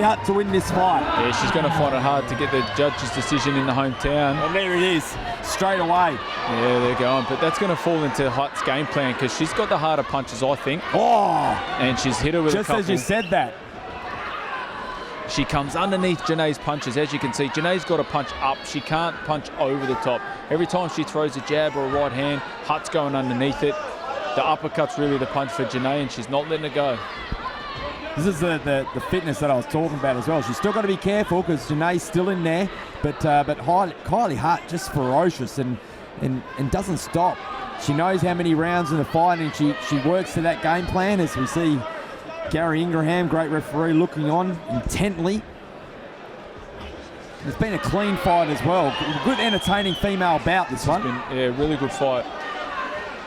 Kylie Hutt to win this fight. Yeah, she's going to find it hard to get the judge's decision in the hometown. And there it is, straight away. Yeah, they're going. But that's going to fall into Hutt's game plan because she's got the harder punches, I think. Oh! And she's hit her with a couple. Just as you said that. She comes underneath Janae's punches. As you can see, Janae's got to punch up. She can't punch over the top. Every time she throws a jab or a right hand, Hutt's going underneath it. The uppercut's really the punch for Janae, and she's not letting it go. This is the fitness that I was talking about as well. She's still got to be careful because Janae's still in there, but Kylie Hutt just ferocious and doesn't stop. She knows how many rounds in the fight, and she works to that game plan, as we see Gary Ingraham, great referee, looking on intently. It's been a clean fight as well. Good entertaining female bout, this one. Yeah, really good fight.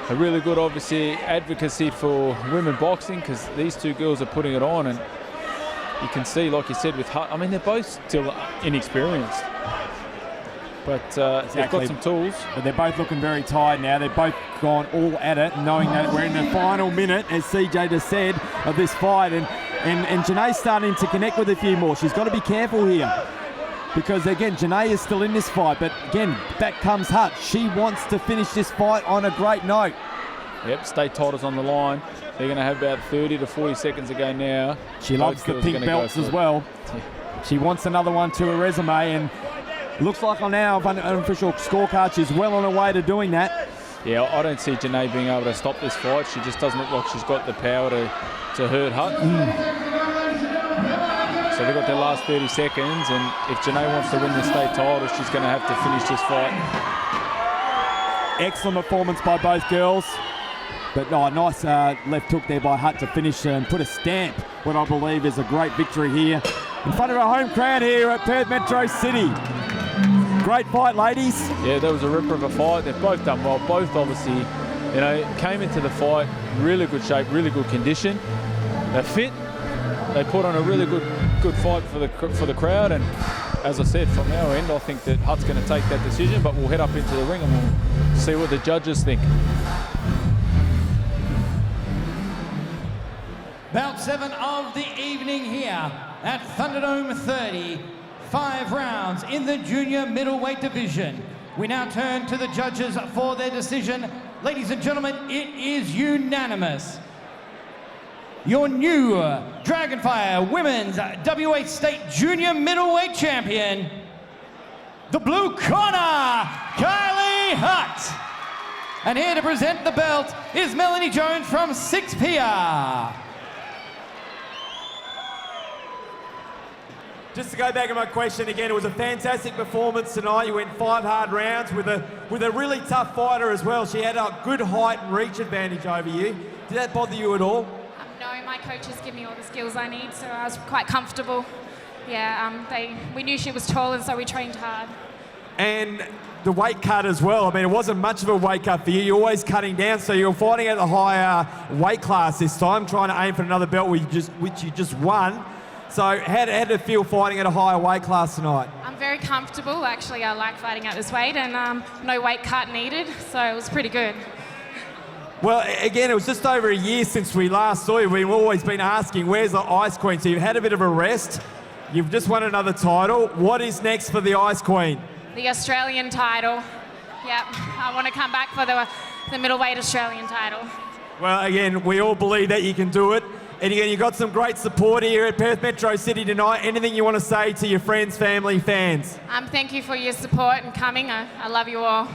A really good, obviously, advocacy for women boxing because these two girls are putting it on, and you can see, like you said, with Hutt, I mean, they're both still inexperienced, but they've got some tools. But they're both looking very tired now. They've both gone all at it, knowing that we're in the final minute, as CJ just said, of this fight, and Janae's starting to connect with a few more. She's got to be careful here. Because, again, Janae is still in this fight. But, again, back comes Hutt. She wants to finish this fight on a great note. Yep, state titles on the line. They're going to have about 30 to 40 seconds to go now. She loves the pink belts as well. She wants another one to her resume. And looks like on our unofficial scorecard, she's well on her way to doing that. Yeah, I don't see Janae being able to stop this fight. She just doesn't look like she's got the power to hurt Hutt. So they've got their last 30 seconds, and if Janae wants to win the state title, she's going to have to finish this fight. Excellent performance by both girls. But nice left hook there by Hutt to finish and put a stamp, what I believe is a great victory here in front of our home crowd here at Perth Metro City. Great fight, ladies. Yeah, that was a ripper of a fight. They've both done well. Both obviously, came into the fight really good shape, really good condition. They're fit. They put on a really good fight for the crowd, and as I said, from our end, I think that Hutt's going to take that decision, but we'll head up into the ring and we'll see what the judges think. Bout 7 of the evening here at Thunderdome 30. 5 rounds in the junior middleweight division. We now turn to the judges for their decision. Ladies and gentlemen, it is unanimous. Your new Dragonfire Women's WA State Junior Middleweight Champion, the blue corner, Kylie Hutt. And here to present the belt is Melanie Jones from 6PR. Just to go back on my question again, it was a fantastic performance tonight. You went 5 hard rounds with a really tough fighter as well. She had a good height and reach advantage over you. Did that bother you at all? No, my coaches give me all the skills I need, so I was quite comfortable. Yeah, we knew she was tall, and so we trained hard. And the weight cut as well. I mean, it wasn't much of a weight cut for you. You're always cutting down, so you're fighting at a higher weight class this time, trying to aim for another belt which you just won. So how did it feel fighting at a higher weight class tonight? I'm very comfortable. Actually, I like fighting at this weight, and no weight cut needed, so it was pretty good. Well, again, it was just over a year since we last saw you. We've always been asking, where's the Ice Queen? So you've had a bit of a rest. You've just won another title. What is next for the Ice Queen? The Australian title. Yep, I want to come back for the middleweight Australian title. Well, again, we all believe that you can do it. And again, you've got some great support here at Perth Metro City tonight. Anything you want to say to your friends, family, fans? Thank you for your support and coming. I love you all.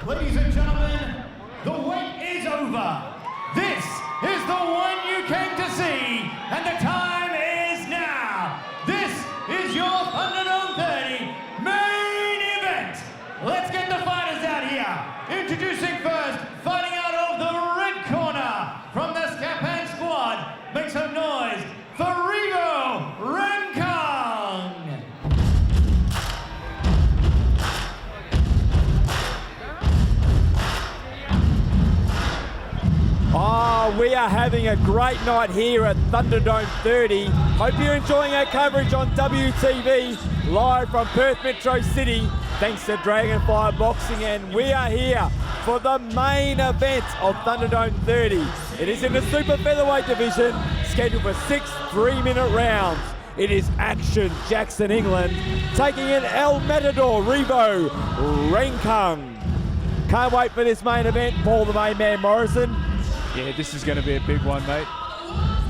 Ladies and gentlemen, the wait is over. This is the one you came to see, and the time is now. This is your Thunderdome 30 main event. Let's get the fighters out here. Introducing first, fighting out of the red corner from the Scapan squad. Make some noise for Revo Renkang. Oh, we are having a great night here at Thunderdome 30. Hope you're enjoying our coverage on WTV, live from Perth Metro City, thanks to Dragonfire Boxing, and we are here for the main event of Thunderdome 30. It is in the super featherweight division, scheduled for 6 3-minute rounds. It is Action Jackson, England, taking in El Matador Revo Renkang. Can't wait for this main event. Paul the main man Morrison. Yeah, this is going to be a big one, mate.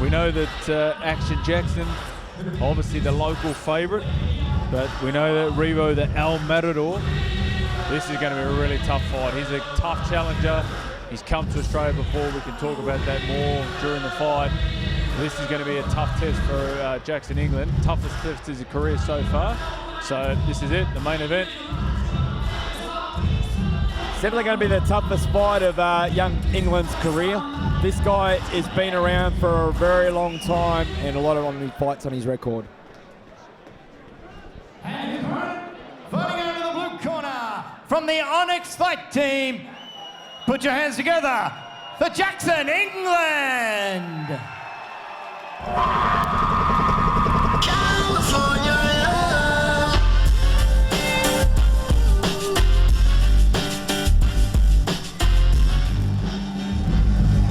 We know that Action Jackson, obviously the local favourite, but we know that Revo, the El Matador, this is going to be a really tough fight. He's a tough challenger. He's come to Australia before. We can talk about that more during the fight. This is going to be a tough test for Jackson, England. Toughest test of his career so far. So this is it, the main event. Definitely going to be the toughest fight of young England's career. This guy has been around for a very long time and a lot of fights on his record. And fighting out of the blue corner from the Onyx Fight Team. Put your hands together for Jackson, England.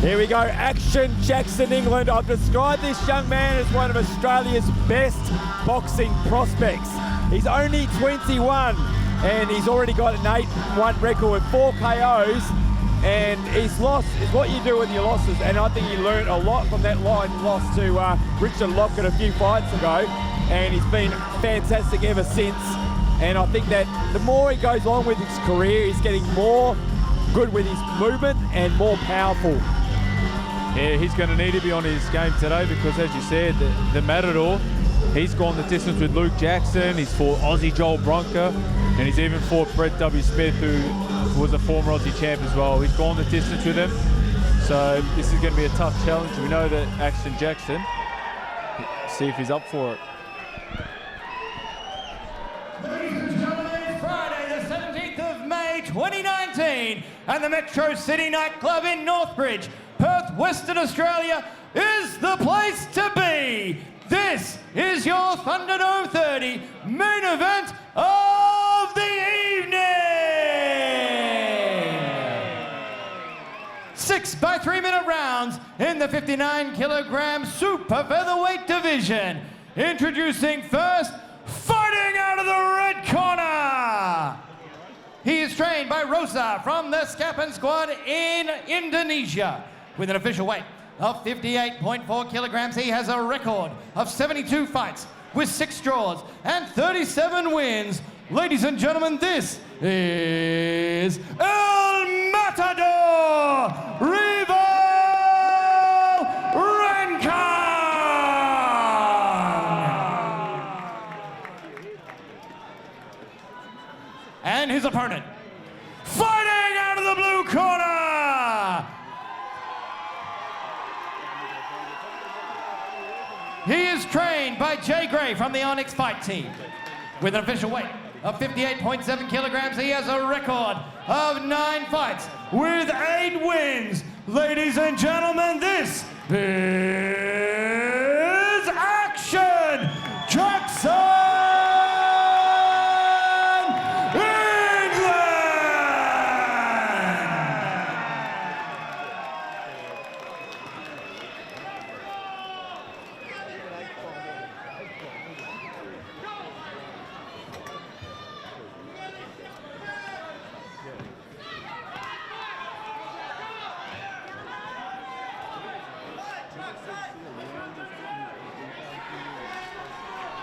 Here we go, Action Jackson, England. I've described this young man as one of Australia's best boxing prospects. He's only 21 and he's already got an 8-1 record with 4 KOs, and his loss is what you do with your losses, and I think he learned a lot from that loss to Richard Lockett a few fights ago, and he's been fantastic ever since. And I think that the more he goes on with his career, he's getting more good with his movement and more powerful. Yeah, he's going to need to be on his game today because, as you said, the Matador, he's gone the distance with Luke Jackson, he's fought Aussie Joel Bronca, and he's even fought Brett W. Smith, who was a former Aussie champ as well. He's gone the distance with him, so this is going to be a tough challenge. We know that Action Jackson, see if he's up for it. Ladies and gentlemen, Friday the 17th of May 2019, and the Metro City nightclub in Northbridge, Perth, Western Australia, is the place to be. This is your Thunderdome 30 main event of the evening. 6 by 3-minute rounds in the 59-kilogram super featherweight division. Introducing first, fighting out of the red corner. He is trained by Rosa from the Scapan squad in Indonesia. With an official weight of 58.4 kilograms, he has a record of 72 fights with 6 draws and 37 wins. Ladies and gentlemen, this is El Matador Revo Renkang. And his opponent, fighting out of the blue corner, he is trained by Jay Gray from the Onyx Fight Team. With an official weight of 58.7 kilograms, he has a record of 9 fights with 8 wins. Ladies and gentlemen, this is Action Jackson!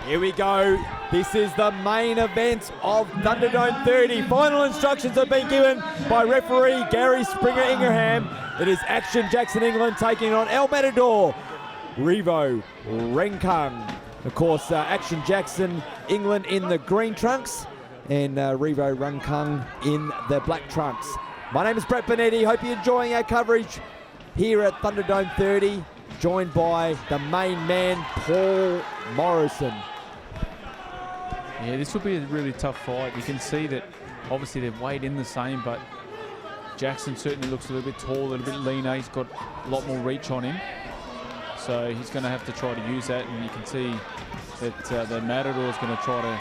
Here we go. This is the main event of Thunderdome 30. Final instructions have been given by referee Gary Springer Ingraham. It is Action Jackson England taking on El Matador, Revo Renkung. Of course, Action Jackson England in the green trunks and Revo Renkung in the black trunks. My name is Brett Bonetti. Hope you're enjoying our coverage here at Thunderdome 30, joined by the main man, Paul Morrison. Yeah, this will be a really tough fight. You can see that obviously they've weighed in the same, but Jackson certainly looks a little bit tall, a little bit leaner. He's got a lot more reach on him. So he's going to have to try to use that, and you can see that the Matador is going to try to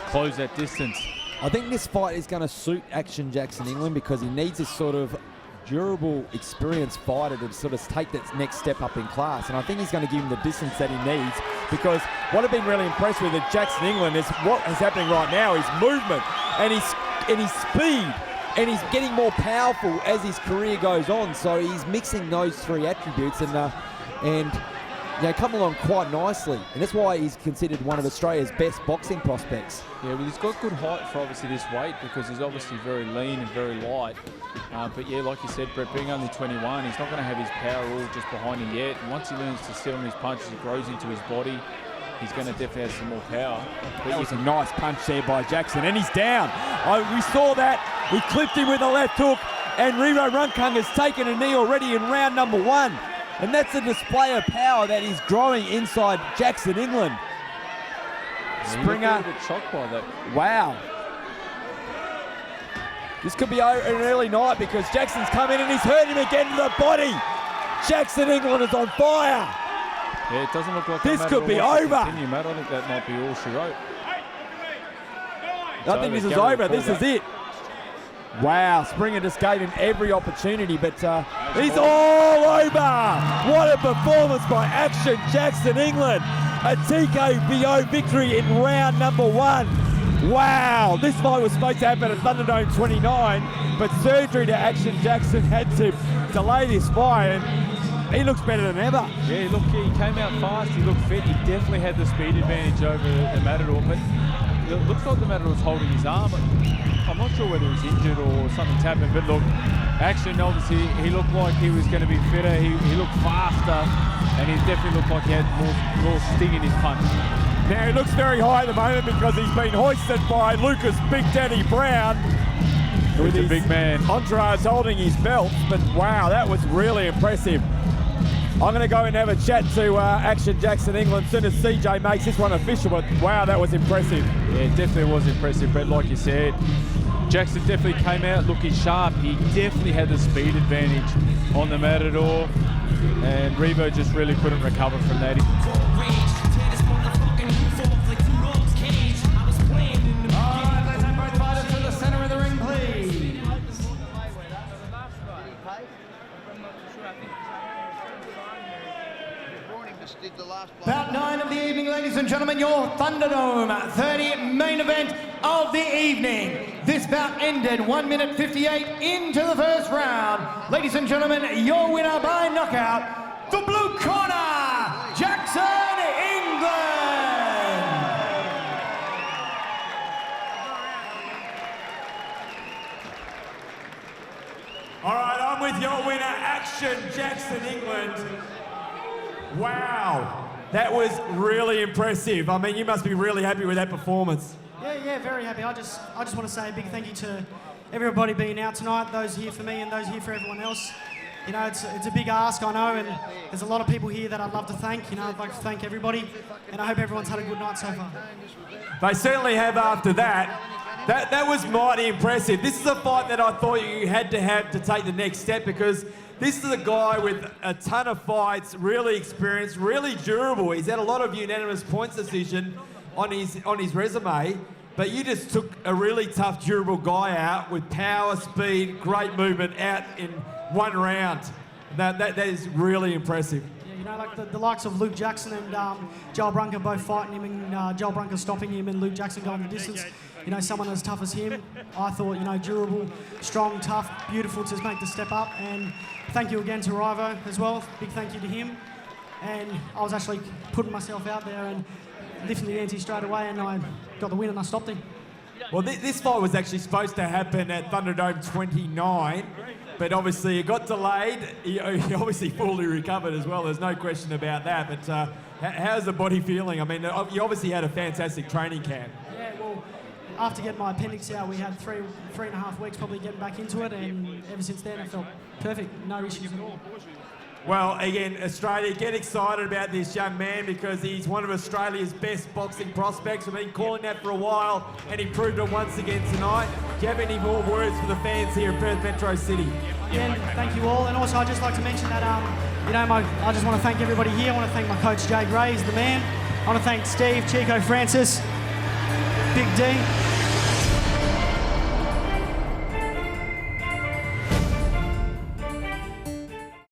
close that distance. I think this fight is going to suit Action Jackson England because he needs this sort of durable, experienced fighter to sort of take that next step up in class, and I think he's going to give him the distance that he needs, because what I've been really impressed with at Jackson England is what is happening right now, his movement and his speed, and he's getting more powerful as his career goes on. So he's mixing those three attributes and come along quite nicely, and that's why he's considered one of Australia's best boxing prospects. Yeah, well, he's got good height for obviously this weight, because he's obviously very lean and very light. But yeah, like you said, Brett, being only 21, he's not going to have his power all just behind him yet. And once he learns to sit on his punches, he grows into his body, he's going to definitely have some more power. But that was a nice punch there by Jackson, and he's down. We saw that. We clipped him with a left hook, and Revo Renkung has taken a knee already in round number 1. And that's a display of power that is growing inside Jackson England. Yeah, Springer. a little bit shocked by that. Wow. This could be an early night, because Jackson's come in and he's hurt him again to the body. Jackson England is on fire. Yeah, it doesn't look like this could be over. Matt, I think that might be all she wrote. I think this is over. This is it. Wow, Springer just gave him every opportunity, but he's all over. What a performance by Action Jackson England. A TKO victory in round number 1. Wow, this fight was supposed to happen at Thunderdome 29, but surgery to Action Jackson had to delay this fight, and he looks better than ever. Yeah, look, he came out fast, he looked fit, he definitely had the speed advantage over the Matador, but it looks like the Matador's holding his arm. I'm not sure whether he's injured or something's happened, but look, Action, obviously, he looked like he was going to be fitter, he looked faster, and he definitely looked like he had more sting in his punch. Now, he looks very high at the moment because he's been hoisted by Lucas Big Daddy Brown. With a big man. Entourage holding his belt, but wow, that was really impressive. I'm going to go and have a chat to Action Jackson England as soon as CJ makes this one official, but wow, that was impressive. Yeah, it definitely was impressive, but like you said, Jackson definitely came out looking sharp. He definitely had the speed advantage on the Matador, and Revo just really couldn't recover from that. Bout 9 of the evening, ladies and gentlemen, your Thunderdome 30 main event of the evening. This bout ended 1 minute 58 into the first round. Ladies and gentlemen, your winner by knockout, the blue corner, Jackson England. All right, I'm with your winner, Action Jackson England. Wow, that was really impressive. I mean, you must be really happy with that performance. Yeah, very happy. I just want to say a big thank you to everybody being out tonight, those here for me and those here for everyone else. You know, it's a big ask, I know, and there's a lot of people here that I'd love to thank. You know, I'd like to thank everybody, and I hope everyone's had a good night so far. They certainly have after that. That was mighty impressive. This is a fight that I thought you had to have to take the next step, because this is a guy with a ton of fights, really experienced, really durable. He's had a lot of unanimous points decision on his resume, but you just took a really tough, durable guy out with power, speed, great movement out in 1 round. That is really impressive. Yeah, you know, like the likes of Luke Jackson and Joel Brunker both fighting him, and Joel Brunker stopping him, and Luke Jackson going the distance. You know, someone as tough as him, I thought, you know, durable, strong, tough, beautiful to make the step up. And thank you again to Rivo as well. Big thank you to him. And I was actually putting myself out there, and lifting the ante straight away, and I got the win and I stopped him. Well, this fight was actually supposed to happen at Thunderdome 29, but obviously it got delayed. He obviously fully recovered as well. There's no question about that. But how's the body feeling? I mean, you obviously had a fantastic training camp. Yeah, well, after getting my appendix out, we had three and a half weeks probably getting back into it, and ever since then I felt perfect, no issues at all. Well, again, Australia, get excited about this young man because he's one of Australia's best boxing prospects. We've been calling that for a while, and he proved it once again tonight. Do you have any more words for the fans here at Perth Metro City? Again, thank you all, and also I'd just like to mention that, I just want to thank everybody here. I want to thank my coach, Jay Gray, he's the man. I want to thank Steve, Chico Francis, Big D,